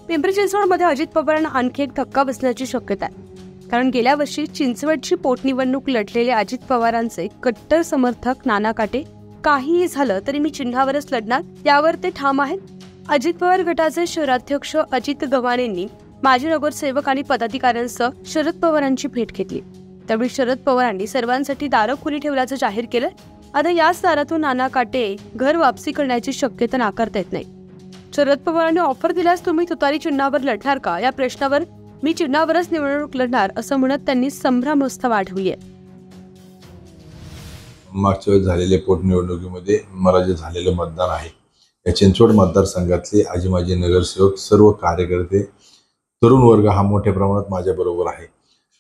पिंपरी चिंचवडमध्ये अजित पवारांना आणखी एक धक्का बसण्याची शक्यता आहे। कारण गेल्या वर्षी चिंचवडची पोटनिवडणूक लढलेले अजित पवारांचे कट्टर समर्थक नाना काटे काहीही झालं तरी मी चिन्हावरच लढणार यावर ते ठाम आहेत। अजित पवार गटाचे शहराध्यक्ष अजित गव्हाणेंनी माजी नगरसेवक आणि पदाधिकाऱ्यांसह शरद पवारांची भेट घेतली। त्यावेळी शरद पवारांनी सर्वांसाठी दारं खुली ठेवल्याचं जाहीर केलं। आता याच दारातून नाना काटे घर वापसी करण्याची शक्यता नाकारता येत नाही। शरद पवारांनी ऑफर दिल्यास तुम्ही तुतारी चिन्हावर लढणार का या प्रश्नावर मी चिन्हावरच निवडणूक लढणार असं म्हणत त्यांनी संभ्रमावस्था वाढवली आहे। मागच्या वेळेस झालेल्या पोटनिवडणुकीमध्ये मला जे झालेलं मतदान आहे या चिंचवड मतदारसंघातले आजी माजी नगरसेवक सर्व कार्यकर्ते तरुण वर्ग हा मोठ्या प्रमाणात माझ्या बरोबर आहे।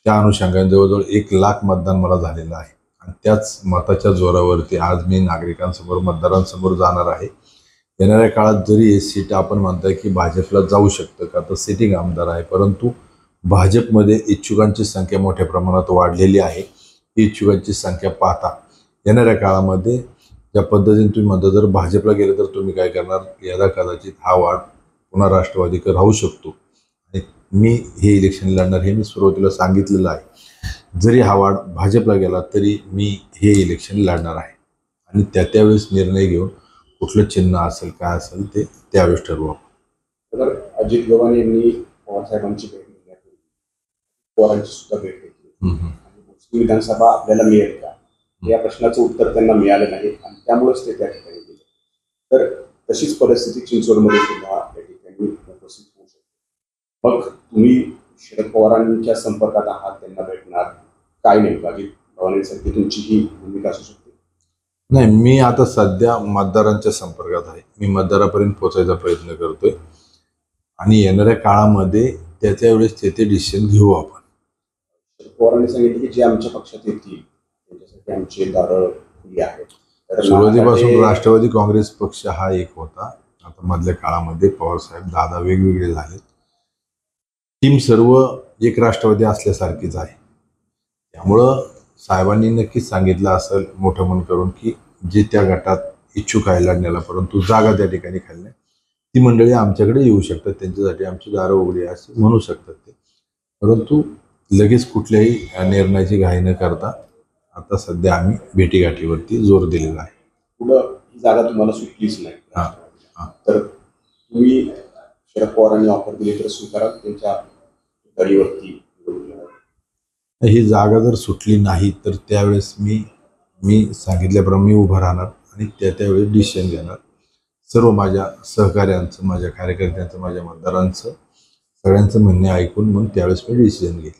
त्या अनुषंगाने जवळजवळ 1 लाख मतदान मला झालेलं आहे आणि त्याच मताच्या जोरावरती आज मी नागरिकांसमोर मतदारांसमोर जाणार आहे। येणाऱ्या काळात जरी हे सीट आपण म्हणताय की भाजपला जाऊ शकतं का तर सिटिंग आमदार आहे, परंतु भाजपमध्ये इच्छुकांची संख्या मोठ्या प्रमाणात वाढलेली आहे। ही इच्छुकांची संख्या पाहता येणाऱ्या काळामध्ये ज्या पद्धतीने तुम्ही म्हणता जर भाजपला गेलं तर तुम्ही काय करणार याला कदाचित हा वाढ पुन्हा राष्ट्रवादीकडे राहू शकतो आणि मी हे इलेक्शन लढणार हे मी सुरुवातीला सांगितलेलं आहे। जरी हा वाढ भाजपला गेला तरी मी हे इलेक्शन लढणार आहे आणि त्यावेळेस निर्णय घेऊन कुठलं चिन्ह असेल काय असेल ते त्यावेळेस ठरवू। तर अजित गव्हाणे यांनी पवार साहेबांची भेट घेतली, पवारांची सुद्धा भेट घेतली आणि विधानसभा आपल्याला मिळेल का या प्रश्नाचं उत्तर त्यांना मिळालं नाही आणि त्यामुळेच ते त्या ठिकाणी गेले। तर तशीच परिस्थिती चिंचवडमध्ये सुद्धा या ठिकाणी उपस्थित होऊ शकते। मग तुम्ही शरद पवारांच्या संपर्कात आहात, त्यांना भेटणार काय नेमकं अजित गव्हाणेंसाठी तुमची ही भूमिका असू शकते? नाही, मी आता सध्या मतदारांच्या संपर्कात आहे। मी मतदारापर्यंत पोहोचायचा प्रयत्न करतोय आणि येणाऱ्या काळामध्ये त्याच्या वेळेस ते डिसिजन घेऊ आपण। शरद पवारांनी सांगितले की जे आमच्या पक्षात येतील त्यांच्यासाठी आमची दारं खुली आहेत। सुरुवातीपासून राष्ट्रवादी काँग्रेस पक्ष हा एक होता, आता मधल्या काळामध्ये पवार साहेब दादा वेगवेगळे झाले। टीम सर्व एक राष्ट्रवादी असल्यासारखीच आहे, त्यामुळं साहेबांनी नक्कीच सांगितलं असेल मोठं मन करून की जे त्या गटात इच्छुक आहे लढण्याला परंतु जागा त्या ठिकाणी खाली नाही ती मंडळी आमच्याकडे येऊ शकतात, त्यांच्यासाठी आमची दारं उघडी असे म्हणू शकतात ते, परंतु लगेच कुठल्याही निर्णयाची घाई न करता आता सध्या आम्ही भेटीगाठीवरती जोर दिलेला आहे। पुढं ही जागा तुम्हाला सुटलीच नाही तर तुम्ही शरद पवारांनी ऑफर दिली तर स्वीकाराल त्यांच्या गाडीवरती? ही जागा जर सुटली नाही तर त्यावेळेस मी सांगितल्याप्रमाणे मी उभं राहणार आणि त्यावेळेस डिसिजन घेणार। सर्व माझ्या सहकार्यांचं, माझ्या कार्यकर्त्यांचं, माझ्या मतदारांचं सगळ्यांचं म्हणणे ऐकून मग त्यावेळेस मी डिसिजन घेईल।